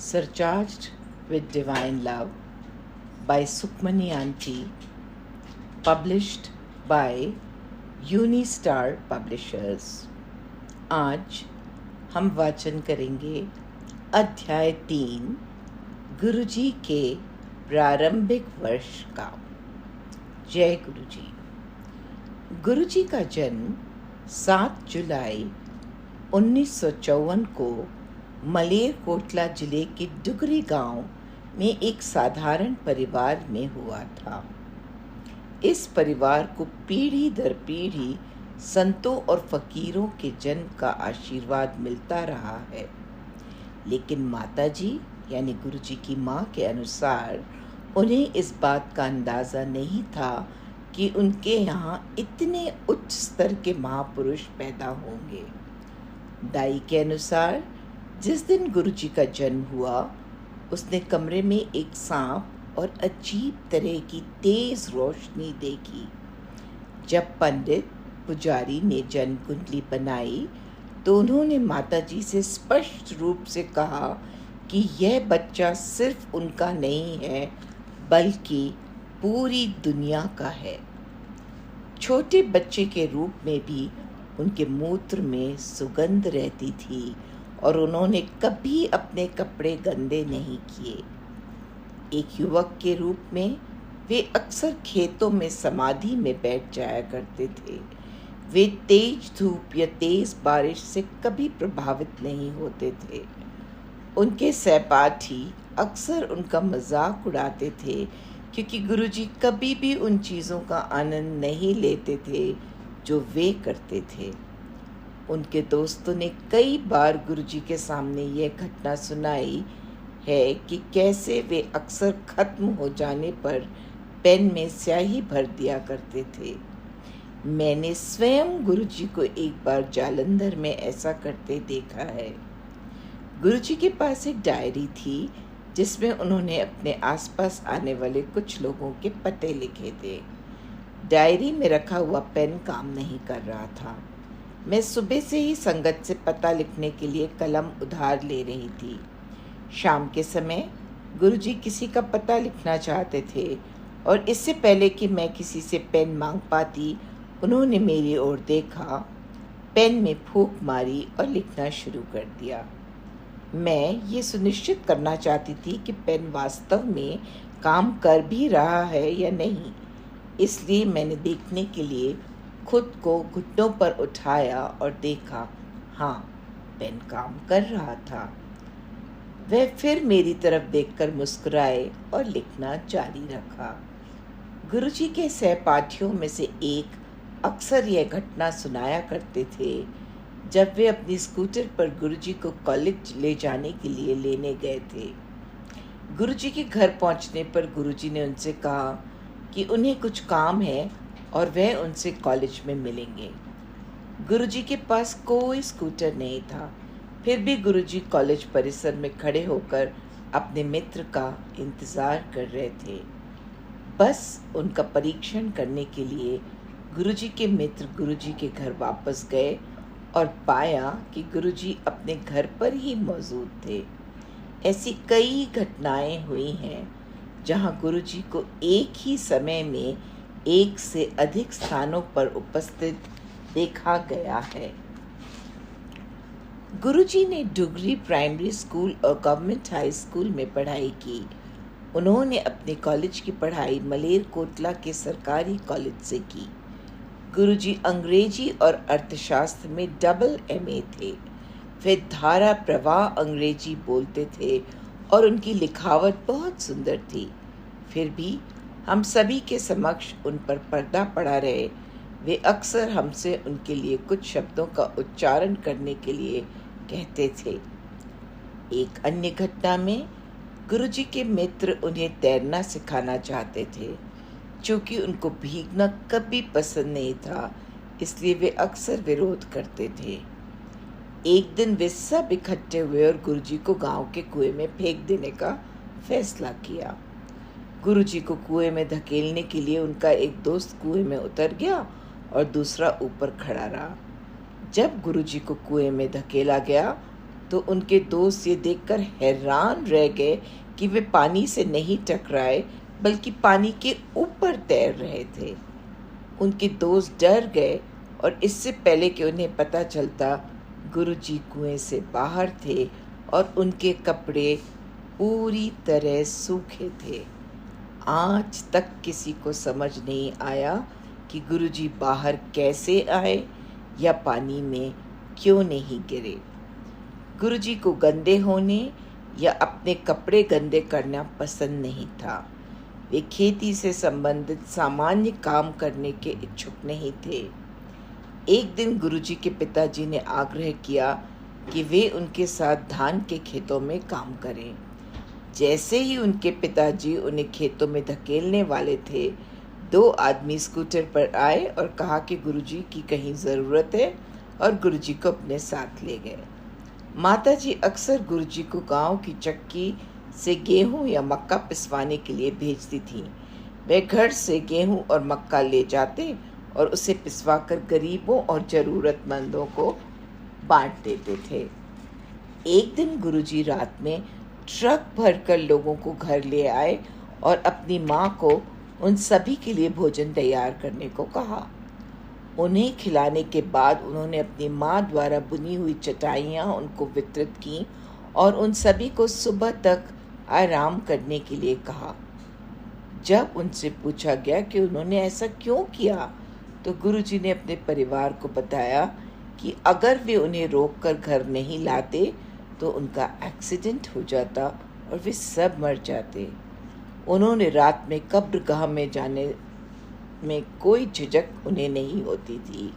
Surcharged with Divine Love by Sukmani Aunty, published by Unistar Publishers। आज हम वाचन करेंगे अध्याय 3 गुरुजी के प्रारंभिक वर्ष का। जय गुरुजी। गुरुजी का जन्म 7 जुलाई 1954 को मलेरकोटला जिले के डुगरी गांव में एक साधारण परिवार में हुआ था। इस परिवार को पीढ़ी दर पीढ़ी संतों और फकीरों के जन्म का आशीर्वाद मिलता रहा है, लेकिन माताजी यानी गुरुजी की माँ के अनुसार उन्हें इस बात का अंदाज़ा नहीं था कि उनके यहाँ इतने उच्च स्तर के महापुरुष पैदा होंगे। दाई के अनुसार जिस दिन गुरुजी का जन्म हुआ, उसने कमरे में एक सांप और अजीब तरह की तेज रोशनी देखी। जब पंडित पुजारी ने जन्म कुंडली बनाई तो उन्होंने माताजी से स्पष्ट रूप से कहा कि यह बच्चा सिर्फ उनका नहीं है, बल्कि पूरी दुनिया का है। छोटे बच्चे के रूप में भी उनके मूत्र में सुगंध रहती थी और उन्होंने कभी अपने कपड़े गंदे नहीं किए। एक युवक के रूप में वे अक्सर खेतों में समाधि में बैठ जाया करते थे। वे तेज धूप या तेज बारिश से कभी प्रभावित नहीं होते थे। उनके सहपाठी अक्सर उनका मजाक उड़ाते थे, क्योंकि गुरुजी कभी भी उन चीज़ों का आनंद नहीं लेते थे जो वे करते थे। उनके दोस्तों ने कई बार गुरुजी के सामने यह घटना सुनाई है कि कैसे वे अक्सर खत्म हो जाने पर पेन में स्याही भर दिया करते थे। मैंने स्वयं गुरुजी को एक बार जालंधर में ऐसा करते देखा है। गुरुजी के पास एक डायरी थी जिसमें उन्होंने अपने आसपास आने वाले कुछ लोगों के पते लिखे थे। डायरी में रखा हुआ पेन काम नहीं कर रहा था। मैं सुबह से ही संगत से पता लिखने के लिए कलम उधार ले रही थी। शाम के समय गुरुजी किसी का पता लिखना चाहते थे और इससे पहले कि मैं किसी से पेन मांग पाती, उन्होंने मेरी ओर देखा, पेन में फूंक मारी और लिखना शुरू कर दिया। मैं ये सुनिश्चित करना चाहती थी कि पेन वास्तव में काम कर भी रहा है या नहीं, इसलिए मैंने देखने के लिए खुद को घुटनों पर उठाया और देखा। हाँ, पेन काम कर रहा था। वह फिर मेरी तरफ देखकर मुस्कुराए और लिखना जारी रखा। गुरुजी के सहपाठियों में से एक अक्सर यह घटना सुनाया करते थे जब वे अपनी स्कूटर पर गुरुजी को कॉलेज ले जाने के लिए लेने गए थे। गुरुजी के घर पहुंचने पर गुरुजी ने उनसे कहा कि उन्हें कुछ काम है और वह उनसे कॉलेज में मिलेंगे। गुरुजी के पास कोई स्कूटर नहीं था, फिर भी गुरुजी कॉलेज परिसर में खड़े होकर अपने मित्र का इंतज़ार कर रहे थे। बस उनका परीक्षण करने के लिए गुरुजी के मित्र गुरुजी के घर वापस गए और पाया कि गुरुजी अपने घर पर ही मौजूद थे। ऐसी कई घटनाएं हुई हैं जहां गुरुजी को एक ही समय में एक से अधिक स्थानों पर उपस्थित देखा गया है। गुरुजी ने डुगरी प्राइमरी स्कूल और गवर्नमेंट हाई स्कूल में पढ़ाई की। उन्होंने अपने कॉलेज की पढ़ाई मलेरकोटला के सरकारी कॉलेज से की। गुरुजी अंग्रेजी और अर्थशास्त्र में डबल MA थे। वे धारा प्रवाह अंग्रेजी बोलते थे और उनकी लिखावट बहुत सुंदर थी। फिर भी हम सभी के समक्ष उन पर पर्दा पड़ा रहे। वे अक्सर हमसे उनके लिए कुछ शब्दों का उच्चारण करने के लिए कहते थे। एक अन्य घटना में गुरुजी के मित्र उन्हें तैरना सिखाना चाहते थे। चूँकि उनको भीगना कभी पसंद नहीं था, इसलिए वे अक्सर विरोध करते थे। एक दिन वे सब इकट्ठे हुए और गुरुजी को गांव के कुएं में फेंक देने का फैसला किया। गुरुजी को कुएं में धकेलने के लिए उनका एक दोस्त कुएं में उतर गया और दूसरा ऊपर खड़ा रहा। जब गुरुजी को कुएं में धकेला गया तो उनके दोस्त ये देखकर हैरान रह गए कि वे पानी से नहीं टकराए बल्कि पानी के ऊपर तैर रहे थे। उनके दोस्त डर गए और इससे पहले कि उन्हें पता चलता, गुरुजी कुएं से बाहर थे और उनके कपड़े पूरी तरह सूखे थे। आज तक किसी को समझ नहीं आया कि गुरुजी बाहर कैसे आए या पानी में क्यों नहीं गिरे। गुरुजी को गंदे होने या अपने कपड़े गंदे करना पसंद नहीं था। वे खेती से संबंधित सामान्य काम करने के इच्छुक नहीं थे। एक दिन गुरुजी के पिताजी ने आग्रह किया कि वे उनके साथ धान के खेतों में काम करें। जैसे ही उनके पिताजी उन्हें खेतों में धकेलने वाले थे, 2 आदमी स्कूटर पर आए और कहा कि गुरुजी की कहीं ज़रूरत है और गुरुजी को अपने साथ ले गए। माताजी अक्सर गुरुजी को गांव की चक्की से गेहूं या मक्का पिसवाने के लिए भेजती थीं। वे घर से गेहूं और मक्का ले जाते और उसे पिसवाकर गरीबों और ज़रूरतमंदों को बांट देते थे। एक दिन गुरुजी रात में ट्रक भरकर लोगों को घर ले आए और अपनी माँ को उन सभी के लिए भोजन तैयार करने को कहा। उन्हें खिलाने के बाद उन्होंने अपनी माँ द्वारा बुनी हुई चटाइयाँ उनको वितरित की और उन सभी को सुबह तक आराम करने के लिए कहा। जब उनसे पूछा गया कि उन्होंने ऐसा क्यों किया, तो गुरुजी ने अपने परिवार को बताया कि अगर वे उन्हें रोककर घर नहीं लाते तो उनका एक्सीडेंट हो जाता और वे सब मर जाते। उन्होंने रात में कब्रगाह में जाने में कोई झिझक उन्हें नहीं होती थी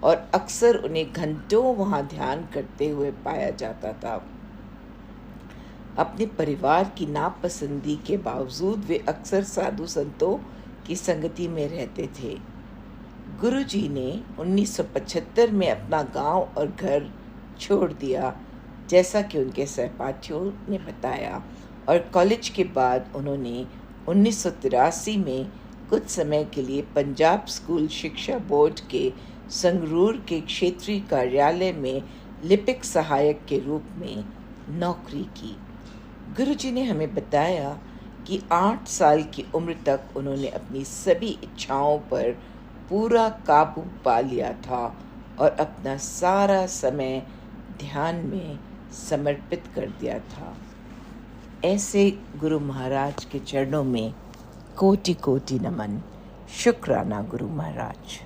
और अक्सर उन्हें घंटों वहाँ ध्यान करते हुए पाया जाता था। अपने परिवार की नापसंदी के बावजूद वे अक्सर साधु संतों की संगति में रहते थे। गुरुजी ने 1975 में अपना गांव और घर छोड़ दिया, जैसा कि उनके सहपाठियों ने बताया, और कॉलेज के बाद उन्होंने 1983 में कुछ समय के लिए पंजाब स्कूल शिक्षा बोर्ड के संगरूर के क्षेत्रीय कार्यालय में लिपिक सहायक के रूप में नौकरी की। गुरुजी ने हमें बताया कि 8 साल की उम्र तक उन्होंने अपनी सभी इच्छाओं पर पूरा काबू पा लिया था और अपना सारा समय ध्यान में समर्पित कर दिया था। ऐसे गुरु महाराज के चरणों में कोटि कोटि नमन। शुक्राना गुरु महाराज।